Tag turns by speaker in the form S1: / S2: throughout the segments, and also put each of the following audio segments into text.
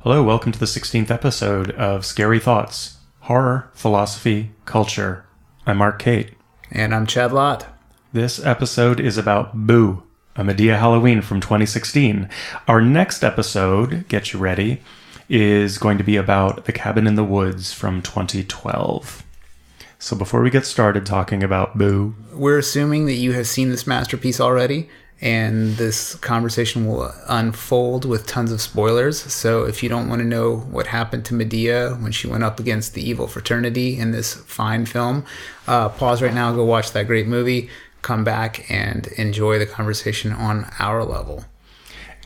S1: Hello, welcome to the 16th episode of Scary Thoughts, Horror, Philosophy, Culture. I'm Mark Kate.
S2: And I'm Chad Lott.
S1: This episode is about Boo, a Madea Halloween from 2016. Our next episode, get you ready, is going to be about The Cabin in the Woods from 2012. So before we get started talking about Boo...
S2: We're assuming that you have seen this masterpiece already, and this conversation will unfold with tons of spoilers. So if you don't want to know what happened to Madea when she went up against the evil fraternity in this fine film, pause right now, go watch that great movie, come back and enjoy the conversation on our level.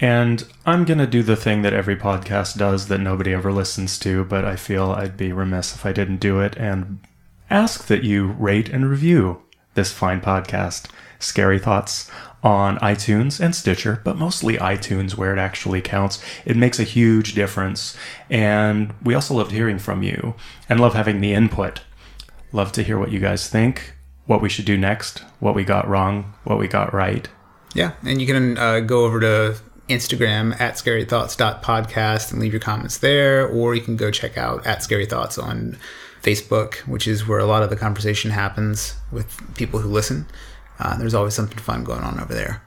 S1: And I'm going to do the thing that every podcast does that nobody ever listens to, but I feel I'd be remiss if I didn't do it, and ask that you rate and review this fine podcast, Scary Thoughts, on iTunes and Stitcher, but mostly iTunes where it actually counts. It makes a huge difference. And we also loved hearing from you and love having the input. Love to hear what you guys think, what we should do next, what we got wrong, what we got right.
S2: Yeah, and you can go over to Instagram at scarythoughts.podcast and leave your comments there, or you can go check out at Scary Thoughts on Facebook, which is where a lot of the conversation happens with people who listen. There's always something fun going on over there.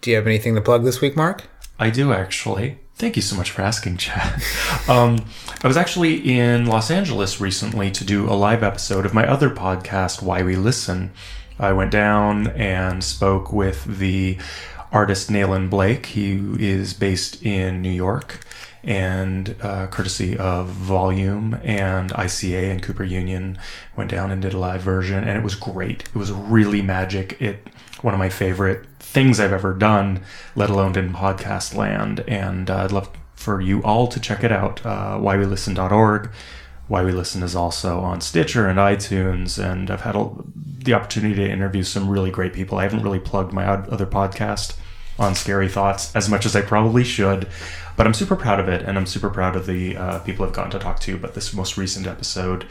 S2: Do you have anything to plug this week, Mark?
S1: I do, actually. Thank you so much for asking, Chad. I was actually in Los Angeles recently to do a live episode of my other podcast, Why We Listen. I went down and spoke with the artist Nayland Blake. He is based in New York, and courtesy of Volume and ICA and Cooper Union, went down and did a live version, and it was great. It was really magic. One of my favorite things I've ever done, let alone in podcast land, and I'd love for you all to check it out. whywelisten.org. Why We Listen is also on Stitcher and iTunes, and I've had the opportunity to interview some really great people. I haven't really plugged my other podcast on Scary Thoughts as much as I probably should, but I'm super proud of it, and I'm super proud of the people I've gotten to talk to. But this most recent episode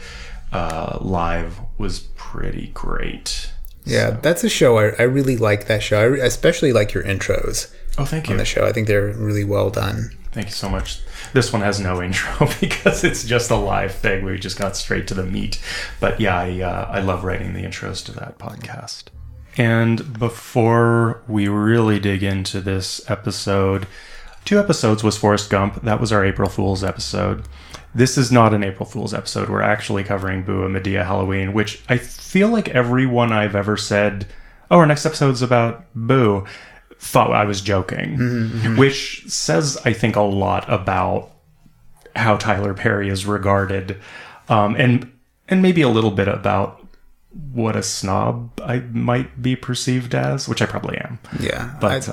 S1: live was pretty great.
S2: Yeah, so. That's a show. I really like that show. I especially like your intros.
S1: Oh, thank you.
S2: On the show. I think they're really well done.
S1: Thank you so much. This one has no intro because it's just a live thing. We just got straight to the meat. But yeah, I love writing the intros to that podcast. And before we really dig into this episode, 2 episodes was Forrest Gump. That was our April Fool's episode. This is not an April Fool's episode. We're actually covering Boo, a Madea Halloween, which I feel like everyone I've ever said, oh, our next episode's about Boo, thought I was joking, which says, I think, a lot about how Tyler Perry is regarded, and maybe a little bit about what a snob I might be perceived as, which I probably am.
S2: Yeah.
S1: But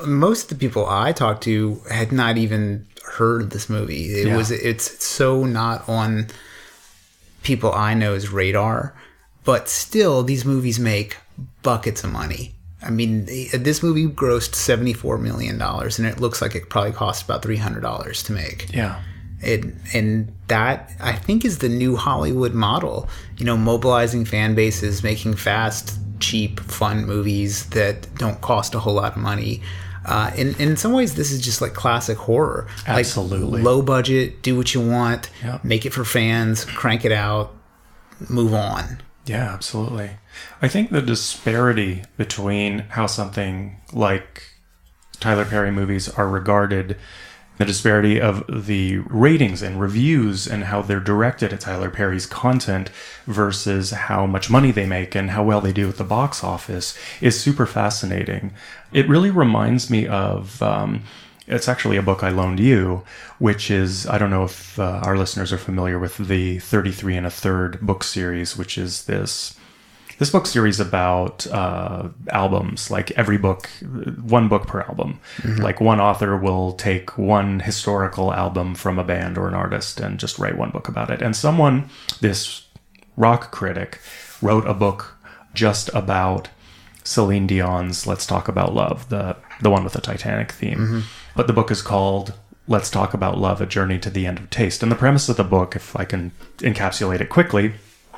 S2: most of the people I talked to had not even heard of this movie. It's so not on people I know's radar, but still these movies make buckets of money. I mean, this movie grossed $74 million, and it looks like it probably cost about $300 to make.
S1: Yeah.
S2: And that, I think, is the new Hollywood model. You know, mobilizing fan bases, making fast, cheap, fun movies that don't cost a whole lot of money. In some ways, this is just like classic horror.
S1: Absolutely.
S2: Like, low budget, do what you want,
S1: Yep.
S2: Make it for fans, crank it out, move on.
S1: Yeah, absolutely. I think the disparity between how something like Tyler Perry movies are regarded, the disparity of the ratings and reviews and how they're directed at Tyler Perry's content versus how much money they make and how well they do at the box office is super fascinating. It really reminds me of, it's actually a book I loaned you, which is, I don't know if our listeners are familiar with the 33 and a Third book series, which is this book series about albums, like every book, one book per album. Mm-hmm. Like one author will take one historical album from a band or an artist and just write one book about it. And someone, this rock critic, wrote a book just about Celine Dion's Let's Talk About Love, the one with the Titanic theme. Mm-hmm. But the book is called Let's Talk About Love, A Journey to the End of Taste. And the premise of the book, if I can encapsulate it quickly,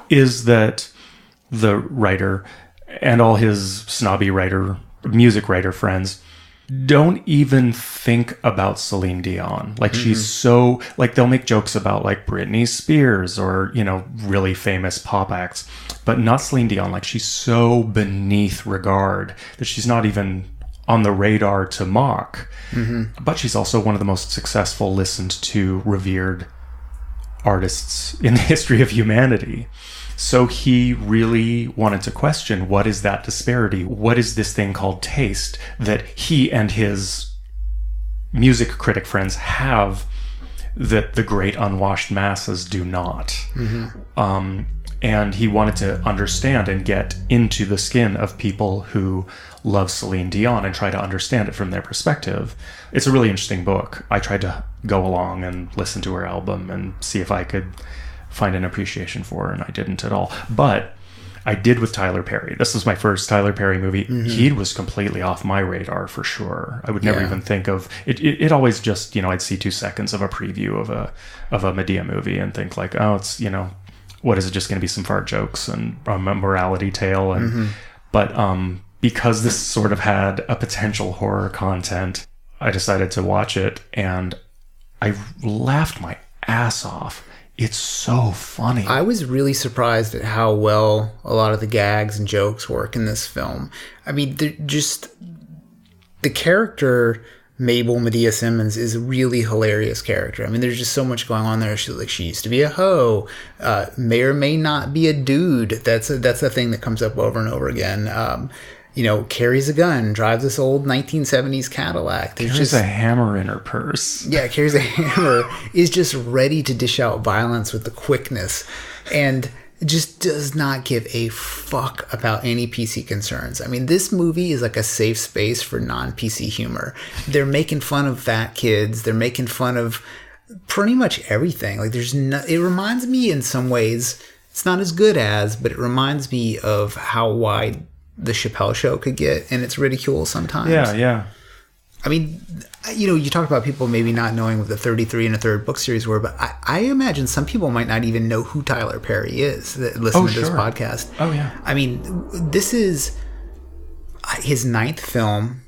S1: is that the writer and all his snobby music writer friends don't even think about Celine Dion. Like, she's so, like, they'll make jokes about, like, Britney Spears or, you know, really famous pop acts, but not Celine Dion. Like, she's so beneath regard that she's not even on the radar to mock. But she's also one of the most successful, listened to, revered artists in the history of humanity. So he really wanted to question, what is that disparity? What is this thing called taste that he and his music critic friends have that the great unwashed masses do not? And he wanted to understand and get into the skin of people who love Celine Dion and try to understand it from their perspective. It's a really interesting book. I tried to go along and listen to her album and see if I could find an appreciation for her, and I didn't at all. But I did with Tyler Perry. This was my first Tyler Perry movie. He was completely off my radar for sure. I would never even think of it. It always just, you know, I'd see 2 seconds of a preview of a Madea movie and think like, oh, it's, you know, what is it, just going to be some fart jokes and a morality tale? And but because this sort of had a potential horror content, I decided to watch it, and I laughed my ass off. It's so funny.
S2: I was really surprised at how well a lot of the gags and jokes work in this film. I mean, just the character Mabel Medea Simmons is a really hilarious character. I mean, there's just so much going on there. She used to be a hoe, may or may not be a dude. That's a thing that comes up over and over again. You know, carries a gun, drives this old 1970s Cadillac.
S1: There's carries a hammer in her purse.
S2: Yeah, carries a hammer, is just ready to dish out violence with the quickness, and just does not give a fuck about any PC concerns. I mean, this movie is like a safe space for non-PC humor. They're making fun of fat kids. They're making fun of pretty much everything. Like, it reminds me in some ways, it's not as good as, but it reminds me of how wide the Chappelle Show could get in its ridicule sometimes.
S1: Yeah.
S2: I mean, you know, you talk about people maybe not knowing what the 33 and a third book series were, but I imagine some people might not even know who Tyler Perry is that listen to this podcast.
S1: Oh, yeah.
S2: I mean, this is his 9th film,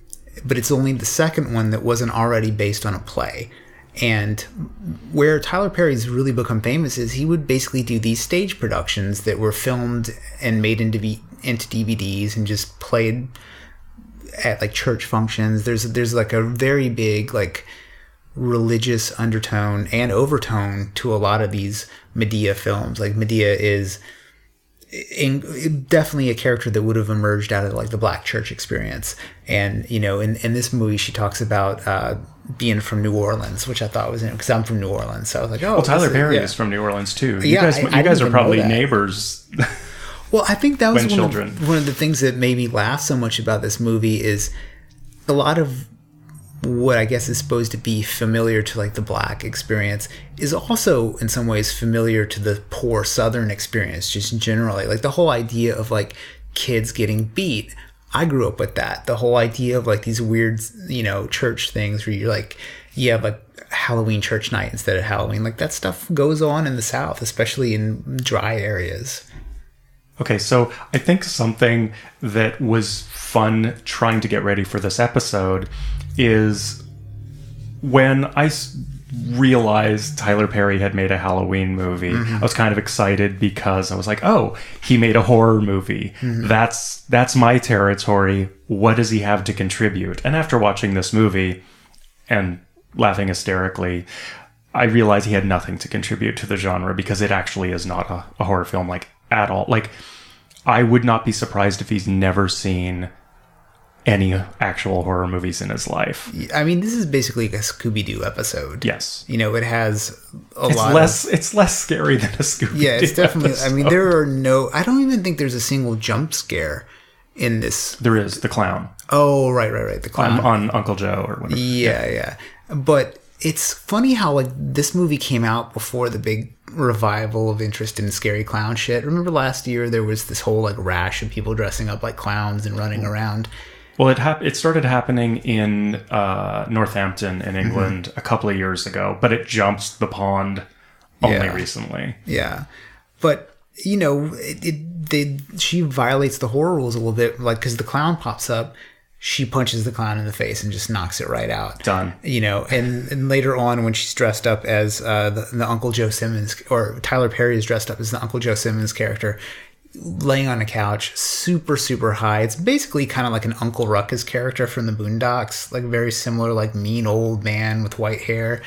S2: but it's only the 2nd one that wasn't already based on a play. And where Tyler Perry's really become famous is he would basically do these stage productions that were filmed and made into DVDs and just played at like church functions. There's like a very big like religious undertone and overtone to a lot of these Madea films. Like, Madea is definitely a character that would have emerged out of like the Black church experience. And, you know, in this movie, she talks about being from New Orleans, which I thought was because I'm from New Orleans. So I was like, oh,
S1: well, Tyler Perry is from New Orleans too. You guys are probably neighbors.
S2: Well, I think that was
S1: one
S2: of the things that made me laugh so much about this movie is a lot of what I guess is supposed to be familiar to like the Black experience is also in some ways familiar to the poor Southern experience, just generally. Like, the whole idea of like kids getting beat. I grew up with that. The whole idea of like these weird, you know, church things where you're like, you have like Halloween church night instead of Halloween. Like, that stuff goes on in the South, especially in dry areas.
S1: Okay, so I think something that was fun trying to get ready for this episode is when I realized Tyler Perry had made a Halloween movie, I was kind of excited because I was like, oh, he made a horror movie. That's my territory. What does he have to contribute? And after watching this movie and laughing hysterically, I realized he had nothing to contribute to the genre because it actually is not a horror film, like, at all. Like, I would not be surprised if he's never seen any actual horror movies in his life.
S2: I mean, this is basically a Scooby-Doo episode.
S1: Yes.
S2: You know, it has
S1: it's less scary than a Scooby-Doo.
S2: Yeah, it's definitely
S1: episode.
S2: I mean, I don't even think there's a single jump scare in this.
S1: There is the clown.
S2: Oh, right. The clown
S1: on Uncle Joe or whatever.
S2: Yeah. But it's funny how like this movie came out before the big revival of interest in scary clown shit. Remember last year there was this whole like rash of people dressing up like clowns and running around.
S1: Well, it started happening in Northampton in England a couple of years ago, but it jumps the pond only recently.
S2: Yeah, but you know, she violates the horror rules a little bit, like because the clown pops up. she punches the clown in the face and just knocks it right out.
S1: Done.
S2: You know, and later on when she's dressed up as the Uncle Joe Simmons, or Tyler Perry is dressed up as the Uncle Joe Simmons character, laying on a couch, super, super high. It's basically kind of like an Uncle Ruckus character from the Boondocks, like very similar, like mean old man with white hair.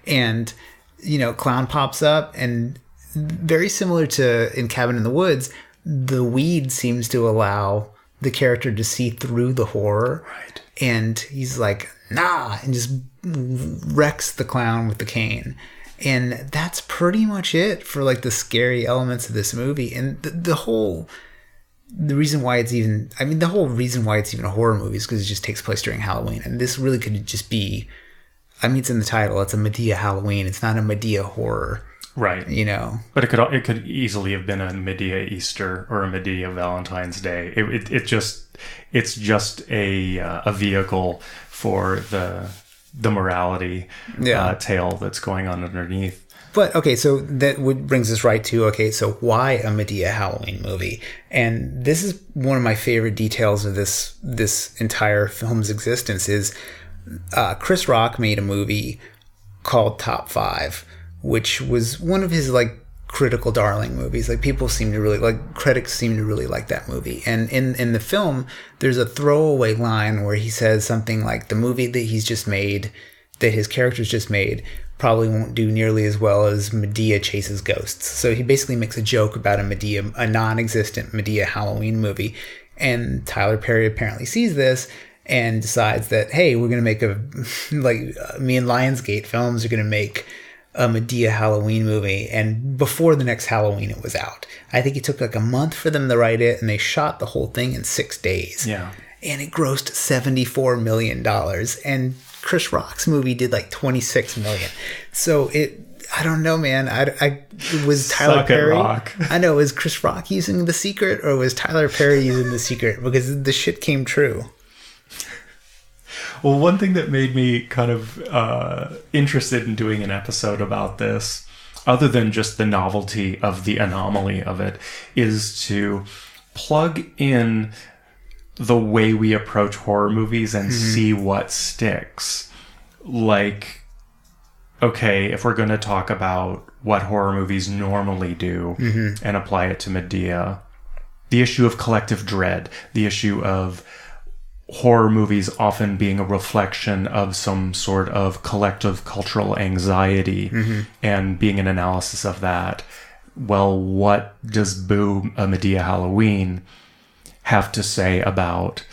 S2: And, you know, clown pops up, and very similar to in Cabin in the Woods, the weed seems to allow the character to see through the horror.
S1: Right.
S2: And he's like, nah, and just wrecks the clown with the cane. And that's pretty much it for like the scary elements of this movie. And the whole reason why it's even a horror movie is because it just takes place during Halloween. And this really could just be, I mean, it's in the title. It's a Madea Halloween. It's not a Madea horror.
S1: Right.
S2: You know.
S1: But it could easily have been a Madea Easter or a Madea Valentine's Day. It's just a vehicle for the morality tale that's going on underneath.
S2: But okay, so that brings us right to, okay, so why a Madea Halloween movie? And this is one of my favorite details of this entire film's existence is Chris Rock made a movie called Top 5, which was one of his like critical darling movies. Like critics seem to really like that movie. And in the film, there's a throwaway line where he says something like the movie that his character's just made probably won't do nearly as well as Madea Chases Ghosts. So he basically makes a joke about a non-existent Madea Halloween movie. And Tyler Perry apparently sees this and decides that, hey, we're going to make me and Lionsgate Films are going to make a Madea Halloween movie. And before the next Halloween, it was out. I think it took like a month for them to write it, and they shot the whole thing in 6 days.
S1: Yeah.
S2: And it grossed $74 million. And Chris Rock's movie did like $26 million. So I don't know, man. It was Tyler Perry.
S1: Rock.
S2: I know. Was Chris Rock using The Secret, or was Tyler Perry using The Secret? Because the shit came true.
S1: Well, one thing that made me kind of interested in doing an episode about this, other than just the novelty of the anomaly of it, is to plug in the way we approach horror movies and see what sticks. Like, okay, if we're going to talk about what horror movies normally do and apply it to Madea, the issue of collective dread, the issue of horror movies often being a reflection of some sort of collective cultural anxiety and being an analysis of that. Well, what does Boo, a Madea Halloween, have to say about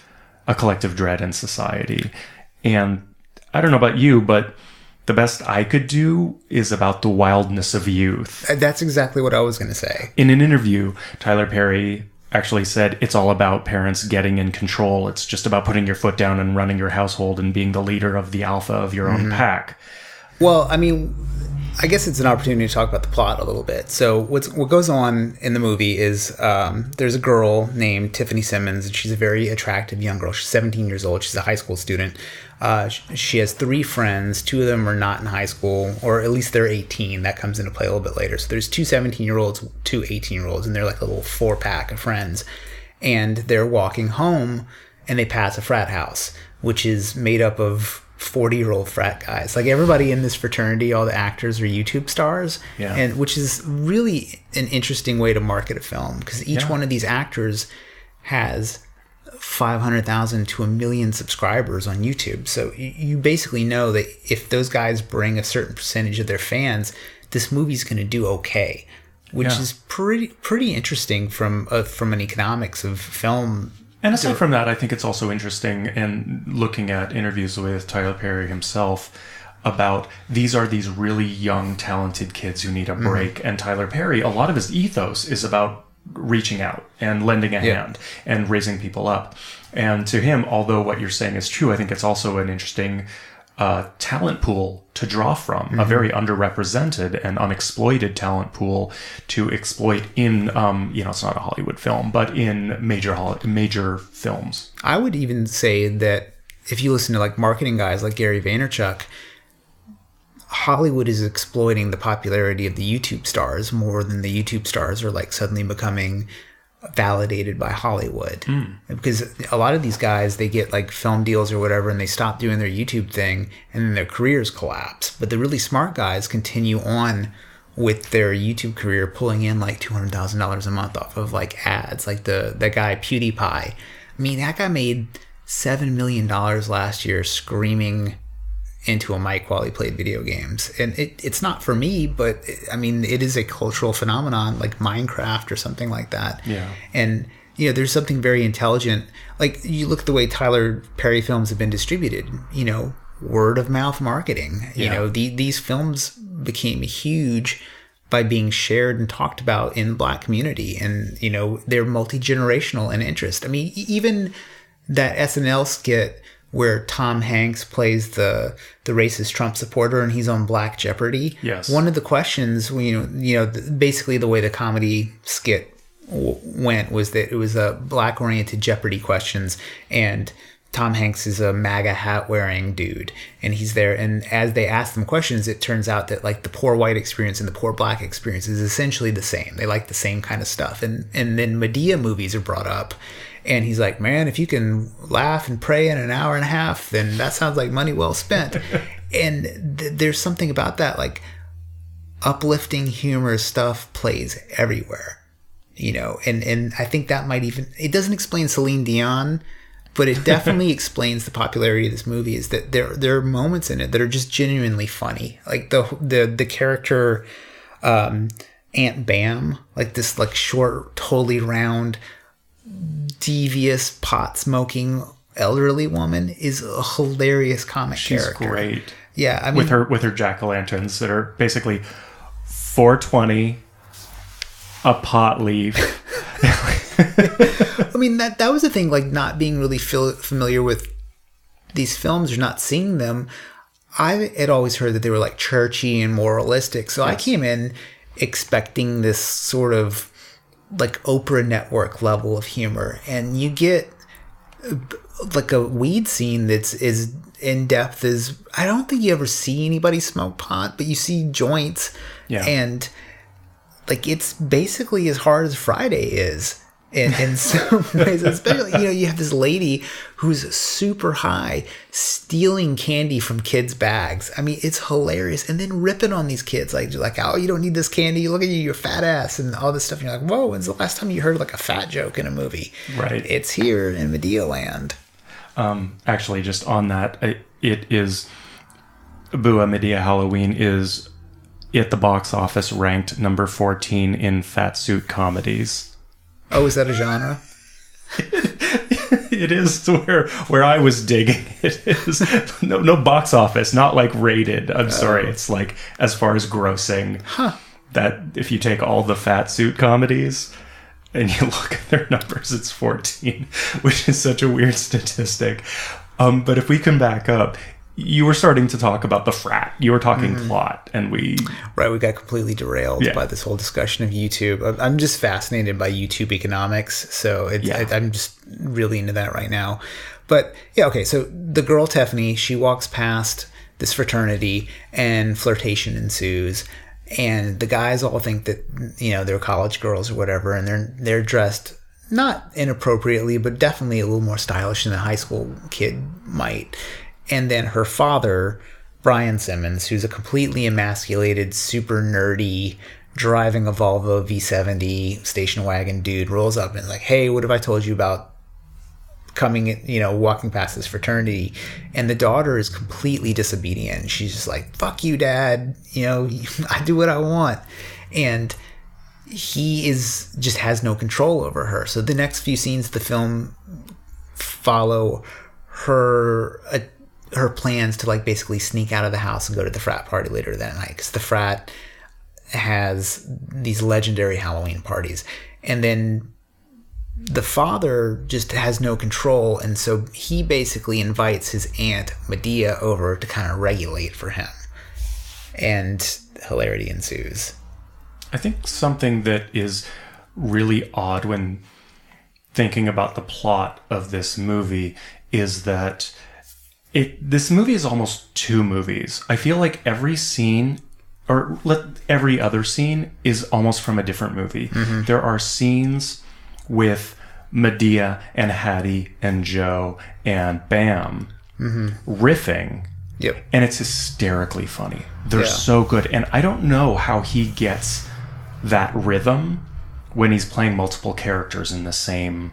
S1: a collective dread in society? And I don't know about you, but the best I could do is about the wildness of youth.
S2: That's exactly what I was going to say.
S1: In an interview, Tyler Perry actually said it's all about parents getting in control. It's just about putting your foot down and running your household and being the leader of the alpha of your own pack.
S2: Well, I mean, I guess it's an opportunity to talk about the plot a little bit. So what goes on in the movie is there's a girl named Tiffany Simmons, and she's a very attractive young girl. She's 17 years old. She's a high school student. She has 3 friends. 2 of them are not in high school, or at least they're 18. That comes into play a little bit later. So there's 2 17-year-olds, 2 18-year-olds, and they're like a little 4-pack of friends. And they're walking home, and they pass a frat house, which is made up of 40-year-old frat guys. Like everybody in this fraternity, all the actors are YouTube stars, and which is really an interesting way to market a film, because each one of these actors has 500,000 to 1 million subscribers on YouTube. So you basically know that if those guys bring a certain percentage of their fans, this movie's going to do okay, which is pretty interesting from an economics of film.
S1: And aside from that, I think it's also interesting in looking at interviews with Tyler Perry himself about these really young, talented kids who need a break. And Tyler Perry, a lot of his ethos is about reaching out and lending a hand and raising people up. And to him, although what you're saying is true, I think it's also an interesting talent pool to draw from, a very underrepresented and unexploited talent pool to exploit in, it's not a Hollywood film, but in major films.
S2: I would even say that if you listen to like marketing guys like Gary Vaynerchuk, Hollywood is exploiting the popularity of the YouTube stars more than the YouTube stars are like suddenly becoming validated by Hollywood. Because a lot of these guys, they get like film deals or whatever, and they stop doing their YouTube thing, and then their careers collapse. But the really smart guys continue on with their YouTube career, pulling in like $200,000 a month off of like ads. Like that guy PewDiePie. I mean, that guy made $7 million last year screaming into a mic while he played video games. And it's not for me, but I mean, it is a cultural phenomenon like Minecraft or something like that.
S1: Yeah.
S2: And, you know, there's something very intelligent. Like, you look at the way Tyler Perry films have been distributed, you know, word of mouth marketing. You know, these films became huge by being shared and talked about in the Black community. And, you know, they're multi-generational in interest. I mean, even that SNL skit where Tom Hanks plays the racist Trump supporter and he's on Black Jeopardy.
S1: Yes.
S2: One of the questions, basically the way the comedy skit went was that it was a Black-oriented Jeopardy questions, and Tom Hanks is a MAGA hat-wearing dude, and he's there. And as they ask them questions, it turns out that like the poor white experience and the poor Black experience is essentially the same. They like the same kind of stuff. And then Madea movies are brought up. And he's like, man, if you can laugh and pray in an hour and a half, then that sounds like money well spent. And there's something about that, like uplifting humorous stuff plays everywhere, you know. And I think that might even, it doesn't explain Celine Dion, but it definitely explains the popularity of this movie. Is that there are moments in it that are just genuinely funny, like the character Aunt Bam, like this like short, totally round, devious pot smoking elderly woman, is a hilarious comic character. She's great. Yeah, I mean,
S1: with her jack-o'-lanterns that are basically 420, a pot leaf.
S2: I mean, that was the thing, like not being really familiar with these films or not seeing them. I had always heard that they were like churchy and moralistic, so yes. I came in expecting this sort of like Oprah Network level of humor, and you get like a weed scene that's as in depth as I don't think you ever see anybody smoke pot, but you see joints, and like it's basically as hard as Friday is in some ways. Especially, you know, you have this lady who's super high stealing candy from kids' bags. I mean, it's hilarious. And then ripping on these kids, like oh, you don't need this candy, look at you, you're fat ass, and all this stuff. And you're like, whoa, when's the last time you heard like a fat joke in a movie?
S1: Right.
S2: It's here in Madea land.
S1: Actually, just on that, it is Bua Madea Halloween is at the box office ranked number 14 in fat suit comedies.
S2: Oh, is that a genre?
S1: It is where I was digging. It is no box office, not like rated. I'm sorry. It's like as far as grossing.
S2: Huh.
S1: That if you take all the fat suit comedies and you look at their numbers, it's 14, which is such a weird statistic. But if we can back up, you were starting to talk about the frat. You were talking plot, and we
S2: got completely derailed by this whole discussion of YouTube. I'm just fascinated by YouTube economics, so I'm just really into that right now. But yeah, okay. So the girl Tiffany, she walks past this fraternity, and flirtation ensues. And the guys all think that, you know, they're college girls or whatever, and they're dressed not inappropriately, but definitely a little more stylish than a high school kid might. And then her father, Brian Simmons, who's a completely emasculated, super nerdy, driving a Volvo V70 station wagon dude, rolls up and is like, hey, what have I told you about coming, you know, walking past this fraternity? And the daughter is completely disobedient. She's just like, fuck you, Dad. You know, I do what I want. And he just has no control over her. So the next few scenes of the film follow her plans to like basically sneak out of the house and go to the frat party later that night, because the frat has these legendary Halloween parties. And then the father just has no control, and so he basically invites his aunt Madea over to kind of regulate for him, and hilarity ensues.
S1: I think something that is really odd when thinking about the plot of this movie is that this movie is almost two movies. I feel like every scene, or every other scene, is almost from a different movie. Mm-hmm. There are scenes with Madea and Hattie and Joe and Bam riffing.
S2: Yep.
S1: And it's hysterically funny. They're so good. And I don't know how he gets that rhythm when he's playing multiple characters in the same...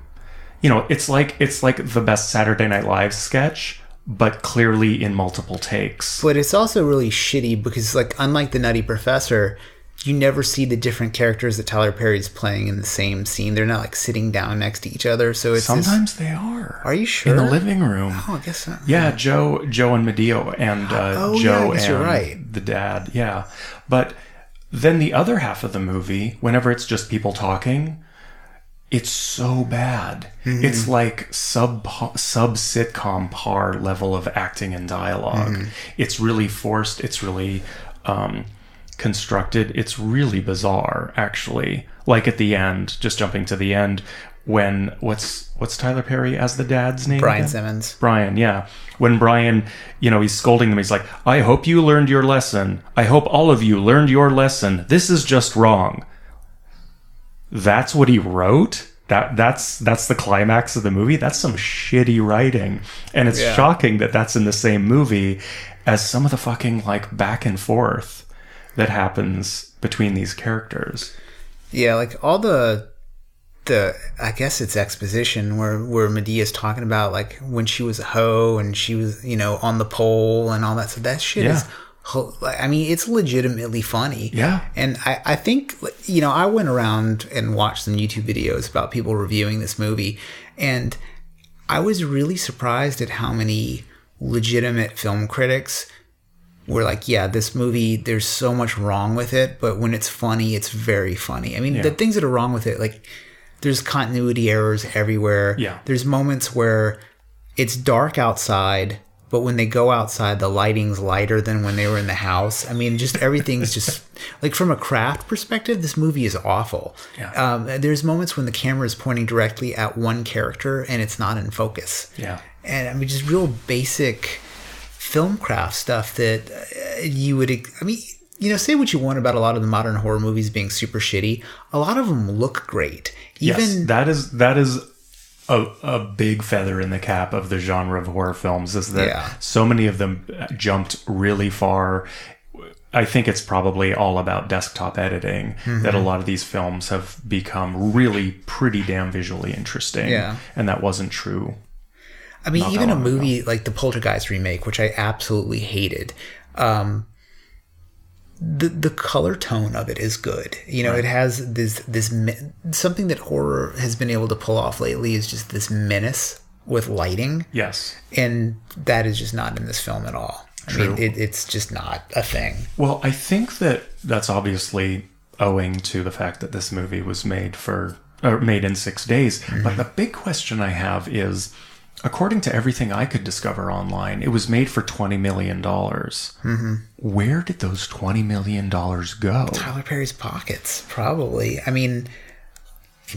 S1: it's like the best Saturday Night Live sketch, but clearly in multiple takes.
S2: But it's also really shitty because, like, unlike the Nutty Professor, you never see the different characters that Tyler Perry's playing in the same scene. They're not, like, sitting down next to each other. So it's
S1: sometimes they are.
S2: Are you sure?
S1: In the living room.
S2: Oh, I guess so.
S1: Yeah, Joe and Madea and Joe and
S2: you're right.
S1: The dad. Yeah. But then the other half of the movie, whenever it's just people talking, it's so bad. It's like sub sitcom par level of acting and dialogue. It's really forced. It's really constructed. It's really bizarre, actually. Like at the end, just jumping to the end, when what's Tyler Perry as the dad's name?
S2: Brian
S1: again?
S2: Simmons.
S1: Brian, yeah. When Brian, he's scolding them, he's like, "I hope you learned your lesson. I hope all of you learned your lesson. This is just wrong." That's what he wrote? That's the climax of the movie? That's some shitty writing. And it's shocking that that's in the same movie as some of the fucking, like, back and forth that happens between these characters.
S2: Yeah, like all the I guess it's exposition where Medea's talking about, like, when she was a hoe and she was, on the pole and all that. So that shit is... I mean, it's legitimately funny.
S1: Yeah.
S2: And I think, I went around and watched some YouTube videos about people reviewing this movie, and I was really surprised at how many legitimate film critics were like, yeah, this movie, there's so much wrong with it, but when it's funny, it's very funny. I mean, the things that are wrong with it, like, there's continuity errors everywhere.
S1: Yeah.
S2: There's moments where it's dark outside, but when they go outside, the lighting's lighter than when they were in the house. I mean, just everything's just... Like, from a craft perspective, this movie is awful.
S1: Yeah.
S2: There's moments when the camera is pointing directly at one character and it's not in focus.
S1: Yeah.
S2: And, I mean, just real basic film craft stuff that you would... I mean, say what you want about a lot of the modern horror movies being super shitty. A lot of them look great.
S1: Yes, that is a big feather in the cap of the genre of horror films, is that so many of them jumped really far. I think it's probably all about desktop editing that a lot of these films have become really pretty damn visually interesting. Yeah. And that wasn't true.
S2: I mean, even a movie like the Poltergeist remake, which I absolutely hated, the color tone of it is good. It has this something that horror has been able to pull off lately is just this menace with lighting.
S1: Yes.
S2: And that is just not in this film at all.
S1: True.
S2: I mean, it's just not a thing.
S1: Well, I think that's obviously owing to the fact that this movie was made in 6 days. But the big question I have is, according to everything I could discover online, it was made for $20 million. Where did those $20 million go?
S2: Tyler Perry's pockets, probably. I mean,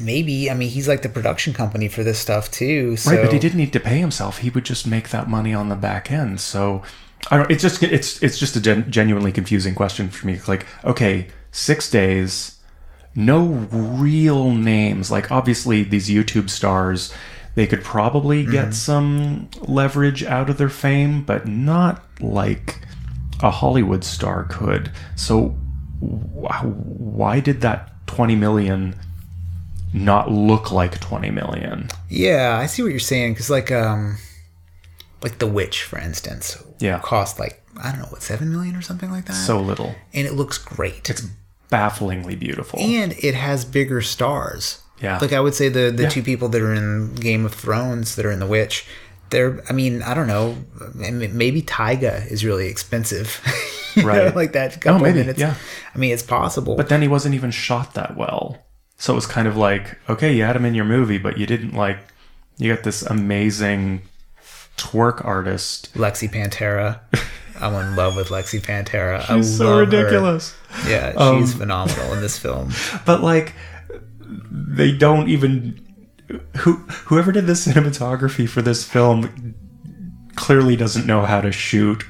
S2: maybe. I mean, he's like the production company for this stuff too. So.
S1: Right, but he didn't need to pay himself. He would just make that money on the back end. So, I don't. It's just a genuinely confusing question for me. Like, okay, 6 days, no real names. Like, obviously, these YouTube stars, they could probably get some leverage out of their fame, but not like a Hollywood star could. So why did that 20 million not look like 20 million?
S2: Yeah, I see what you're saying. Because like The Witch, for instance, cost like, I don't know, what, 7 million or something like that?
S1: So little.
S2: And it looks great.
S1: It's bafflingly beautiful.
S2: And it has bigger stars.
S1: Yeah.
S2: Like, I would say the two people that are in Game of Thrones that are in The Witch, I mean, I don't know, maybe Tyga is really expensive.
S1: Right.
S2: Like that couple
S1: maybe,
S2: minutes.
S1: Yeah.
S2: I mean, it's possible.
S1: But then he wasn't even shot that well. So it was kind of like, okay, you had him in your movie, but you didn't you got this amazing twerk artist.
S2: Lexi Pantera. I'm in love with Lexi Pantera.
S1: She's so ridiculous.
S2: Her. Yeah, she's phenomenal in this film.
S1: But they don't even... Whoever did the cinematography for this film clearly doesn't know how to shoot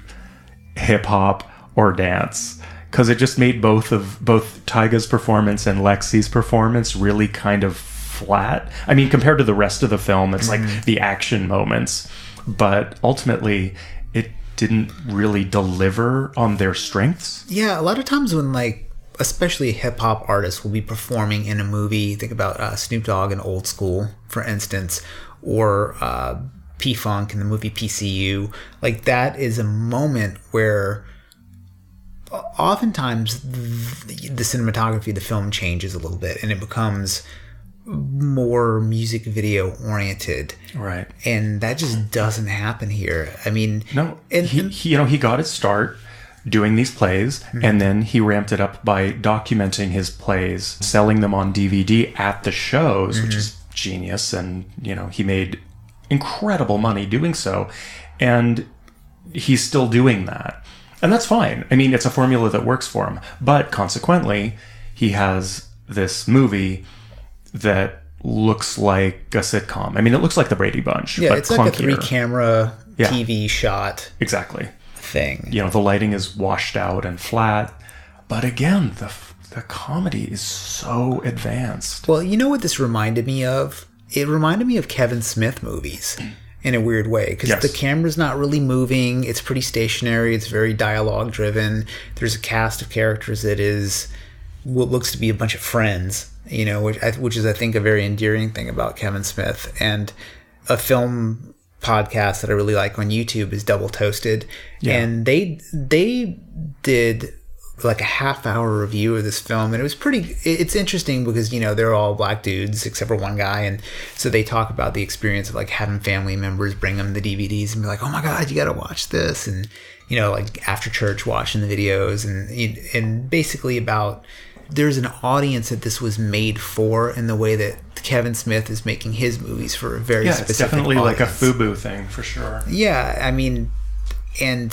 S1: hip-hop or dance, because it just made both Tyga's performance and Lexi's performance really kind of flat. I mean, compared to the rest of the film, it's like the action moments, but ultimately it didn't really deliver on their strengths.
S2: Yeah, a lot of times when like, especially hip-hop artists will be performing in a movie, think about Snoop Dogg in Old School, for instance, or P-Funk in the movie PCU. Like, that is a moment where oftentimes the cinematography of the film changes a little bit and it becomes more music video oriented,
S1: right?
S2: And that just doesn't happen here. I mean,
S1: no, he got his start doing these plays, and then he ramped it up by documenting his plays, selling them on DVD at the shows, which is genius. And he made incredible money doing so, and he's still doing that, and that's fine. I mean, it's a formula that works for him, but consequently he has this movie that looks like a sitcom. I mean, it looks like the Brady Bunch, but
S2: it's
S1: clunkier.
S2: like a 3-camera TV shot
S1: exactly
S2: thing.
S1: The lighting is washed out and flat, but again, the comedy is so advanced.
S2: Well, you know what this reminded me of? It reminded me of Kevin Smith movies in a weird way, because the camera's not really moving. It's pretty stationary. It's very dialogue driven. There's a cast of characters that is what looks to be a bunch of friends, which is, I think, a very endearing thing about Kevin Smith. And a film podcast that I really like on YouTube is Double Toasted, and they did like a half-hour review of this film, and it was it's interesting because they're all black dudes except for one guy, and so they talk about the experience of like having family members bring them the DVDs and be like, oh my god, you gotta watch this, and like after church watching the videos, and basically about there's an audience that this was made for in the way that Kevin Smith is making his movies for a very specific
S1: it's definitely
S2: audience.
S1: Like a FUBU thing for sure.
S2: Yeah, I mean, and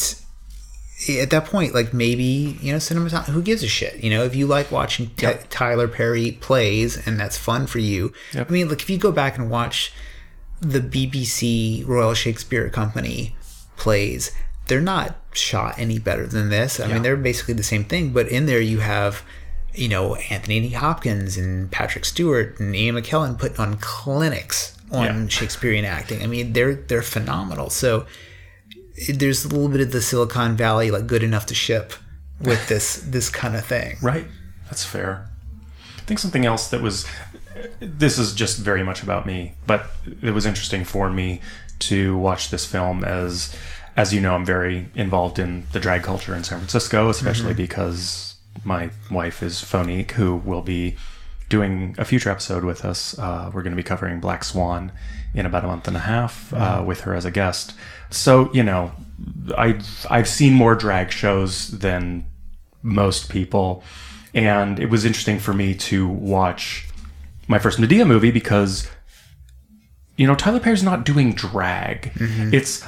S2: at that point, like maybe cinematography, who gives a shit? If you like watching Tyler Perry plays and that's fun for you. I mean, like if you go back and watch the BBC Royal Shakespeare Company plays, they're not shot any better than this. I mean, they're basically the same thing, but in there you have Anthony Hopkins and Patrick Stewart and Ian McKellen putting on clinics on Shakespearean acting. I mean, they're phenomenal. So there's a little bit of the Silicon Valley, like good enough to ship with this kind of thing. Right.
S1: That's fair. I think something else this is just very much about me, but it was interesting for me to watch this film as I'm very involved in the drag culture in San Francisco, especially because my wife is Phonique, who will be doing a future episode with us. We're going to be covering Black Swan in about a month and a half with her as a guest. So, I've seen more drag shows than most people, and it was interesting for me to watch my first Madea movie because, Tyler Perry's not doing drag. It's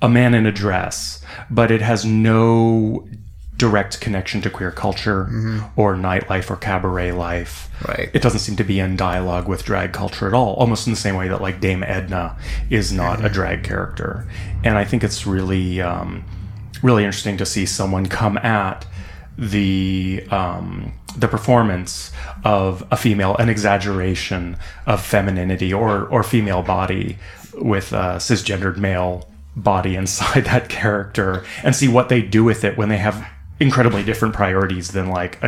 S1: a man in a dress, but it has no direct connection to queer culture or nightlife or cabaret life.
S2: Right.
S1: It doesn't seem to be in dialogue with drag culture at all, almost in the same way that like Dame Edna is not a drag character. And I think it's really really interesting to see someone come at the performance of a female, an exaggeration of femininity or female body with a cisgendered male body inside that character, and see what they do with it when they have incredibly different priorities than like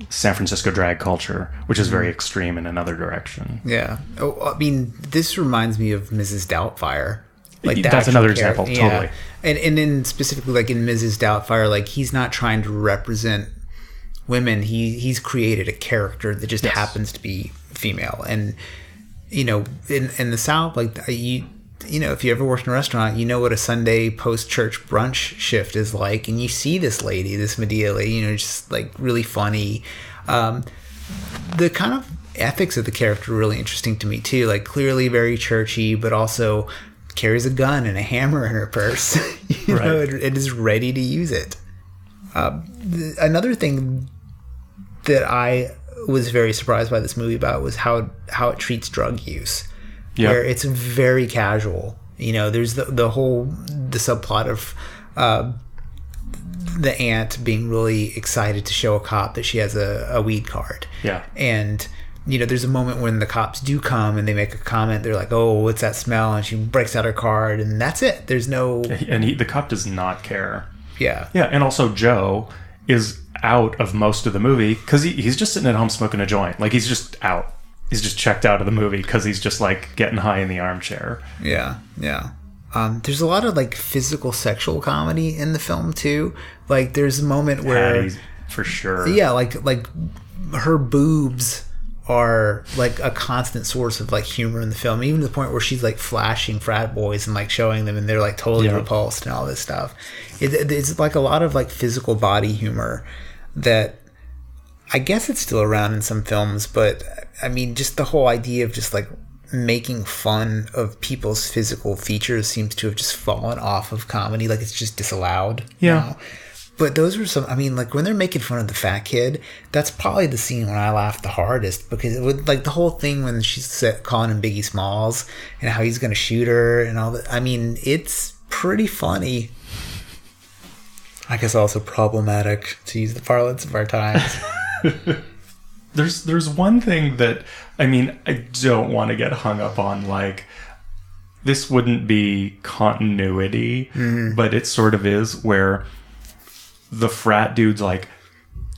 S1: San Francisco drag culture, which is very extreme in another direction.
S2: Yeah. I mean, this reminds me of Mrs. Doubtfire. Like
S1: that's another example. Totally.
S2: And then specifically like in Mrs. Doubtfire, like he's not trying to represent women. He's created a character that just happens to be female. And in the South, like if you ever worked in a restaurant, you know what a Sunday post-church brunch shift is like. And you see this lady, this Madea lady, just like really funny. The kind of ethics of the character are really interesting to me too. Like clearly very churchy, but also carries a gun and a hammer in her purse. It is ready to use it. Another thing that I was very surprised by this movie about was how it treats drug use. Where it's very casual. There's the subplot of the aunt being really excited to show a cop that she has a weed card. Yeah. And there's a moment when the cops do come and they make a comment. They're like, "Oh, what's that smell?" And she breaks out her card, and that's it. There's no...
S1: And the cop does not care.
S2: Yeah.
S1: Yeah, and also Joe is out of most of the movie because he's just sitting at home smoking a joint. Like, he's just out. He's just checked out of the movie because he's just, like, getting high in the armchair.
S2: Yeah, yeah. There's a lot of, like, physical sexual comedy in the film, too. Like, there's a moment where...
S1: for sure.
S2: Yeah, like her boobs are, like, a constant source of, like, humor in the film. Even to the point where she's, like, flashing frat boys and, like, showing them, and they're, like, totally repulsed and all this stuff. It's, like, a lot of, like, physical body humor that... I guess it's still around in some films, but, I mean, just the whole idea of just, like, making fun of people's physical features seems to have just fallen off of comedy. Like, it's just disallowed.
S1: Yeah.
S2: Now. But those were some... I mean, like, when they're making fun of the fat kid, that's probably the scene when I laughed the hardest, because it would, like, the whole thing when she's calling him Biggie Smalls and how he's going to shoot her and all that. I mean, it's pretty funny. I guess also problematic, to use the parlance of our times.
S1: There's one thing that, I mean, I don't want to get hung up on, like, this wouldn't be continuity, but it sort of is, where the frat dudes, like,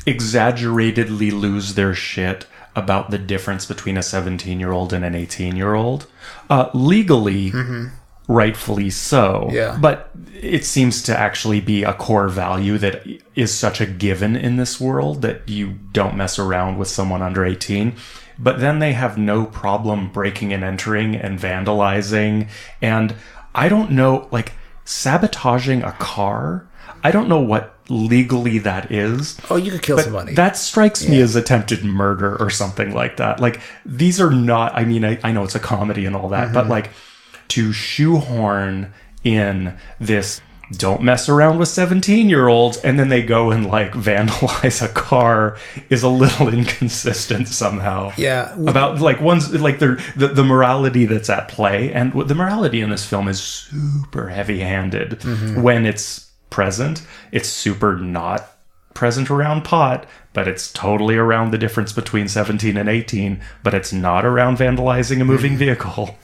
S1: exaggeratedly lose their shit about the difference between a 17-year-old and an 18-year-old. Legally, rightfully so.
S2: Yeah.
S1: But it seems to actually be a core value that is such a given in this world that you don't mess around with someone under 18. But then they have no problem breaking and entering and vandalizing. And I don't know, like, sabotaging a car, I don't know what legally that is.
S2: Oh, you could kill somebody.
S1: That strikes me as attempted murder or something like that. Like, these are not, I mean, I know it's a comedy and all that, but, like, to shoehorn in this don't mess around with 17-year-olds and then they go and, like, vandalize a car is a little inconsistent somehow.
S2: Yeah.
S1: About, like, one's, like, the morality that's at play, and the morality in this film is super heavy-handed when it's present. It's super not present around pot, but it's totally around the difference between 17 and 18, but it's not around vandalizing a moving vehicle.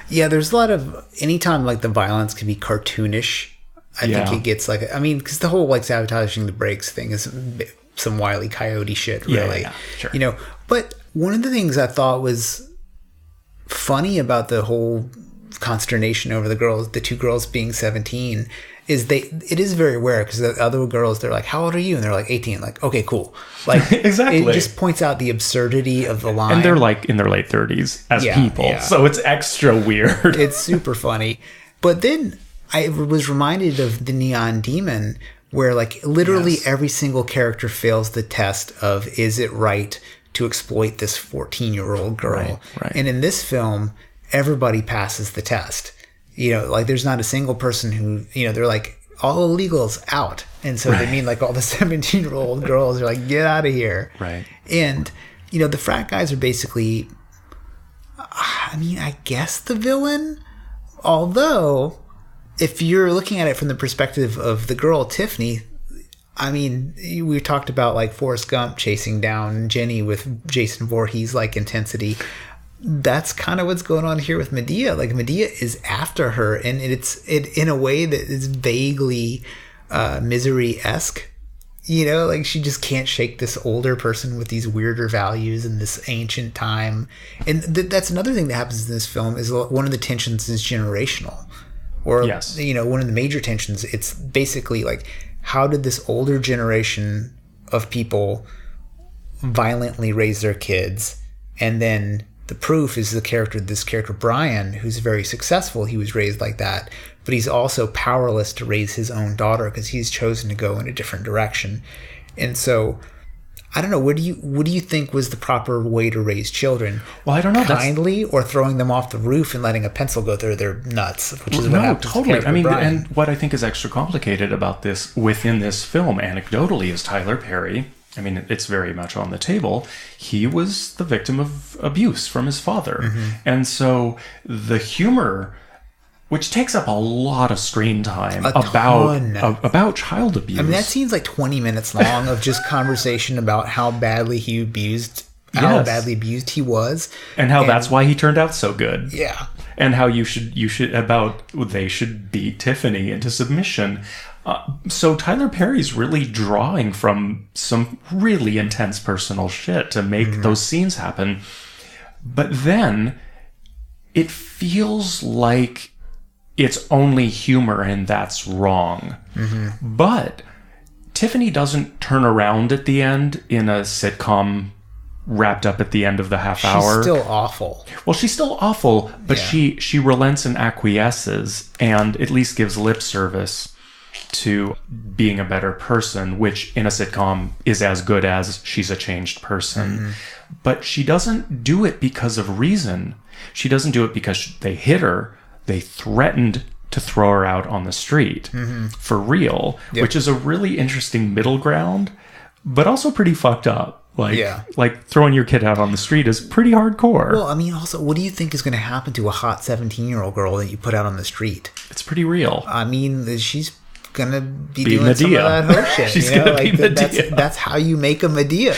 S2: Yeah, there's a lot of... Anytime, like, the violence can be cartoonish, I think it gets, like... I mean, because the whole, like, sabotaging the brakes thing is some Wile E. Coyote shit, really.
S1: Yeah, sure.
S2: You know, but one of the things I thought was funny about the whole consternation over the two girls being 17 is it is very rare, because the other girls, they're like, how old are you? And they're like 18. Like, okay, cool. Like,
S1: exactly.
S2: It just points out the absurdity of the line.
S1: And they're, like, in their late 30s as people. Yeah. So it's extra weird.
S2: It's super funny. But then I was reminded of the Neon Demon, where, like, literally every single character fails the test of, is it right to exploit this 14-year-old girl?
S1: Right.
S2: And in this film, everybody passes the test. You know, like, there's not a single person who, you know, they're like, all illegals out. And so they mean, like, all the 17-year-old girls are like, get out of here.
S1: Right.
S2: And, you know, the frat guys are basically, I mean, I guess the villain. Although, if you're looking at it from the perspective of the girl, Tiffany, I mean, we talked about, like, Forrest Gump chasing down Jenny with Jason Voorhees, like, intensity. That's kind of what's going on here with Madea. Like, Madea is after her, and it's in a way that is vaguely Misery-esque. You know, like, she just can't shake this older person with these weirder values in this ancient time. And that's another thing that happens in this film, is one of the tensions is generational. Or, you know, one of the major tensions, it's basically like, how did this older generation of people violently raise their kids? And then the proof is this character Brian, who's very successful. He was raised like that, but he's also powerless to raise his own daughter because he's chosen to go in a different direction. And so, I don't know. What do you think was the proper way to raise children?
S1: Well, I don't know.
S2: Kindly, or throwing them off the roof and letting a pencil go through their nuts, which is what happens.
S1: Totally. I mean,
S2: Brian.
S1: and what I think is extra complicated about this within this film, anecdotally, is Tyler Perry. I mean, it's very much on the table. He was the victim of abuse from his father. And so the humor, which takes up a lot of screen time about child abuse.
S2: I mean, that scene's like 20 minutes long of just conversation about how badly he abused how
S1: Yes.
S2: badly abused he was.
S1: And how that's why he turned out so good.
S2: Yeah.
S1: And how they should beat Tiffany into submission. So Tyler Perry's really drawing from some really intense personal shit to make those scenes happen. But then it feels like it's only humor and that's wrong. But Tiffany doesn't turn around at the end in a sitcom wrapped up at the end of the half hour.
S2: She's still awful.
S1: Well, she's still awful, but she relents and acquiesces and at least gives lip service to being a better person, which in a sitcom is as good as she's a changed person. But she doesn't do it because of reason. She doesn't do it because they hit her. They threatened to throw her out on the street for real, which is a really interesting middle ground, but also pretty fucked up. Like throwing your kid out on the street is pretty hardcore.
S2: Well, I mean, also, what do you think is going to happen to a hot 17-year-old girl that you put out on the street?
S1: It's pretty real.
S2: I mean, she's going to be
S1: Be
S2: doing
S1: Madea.
S2: some of that whole shit.
S1: She's
S2: you know?
S1: gonna be Madea.
S2: That's how you make a Madea.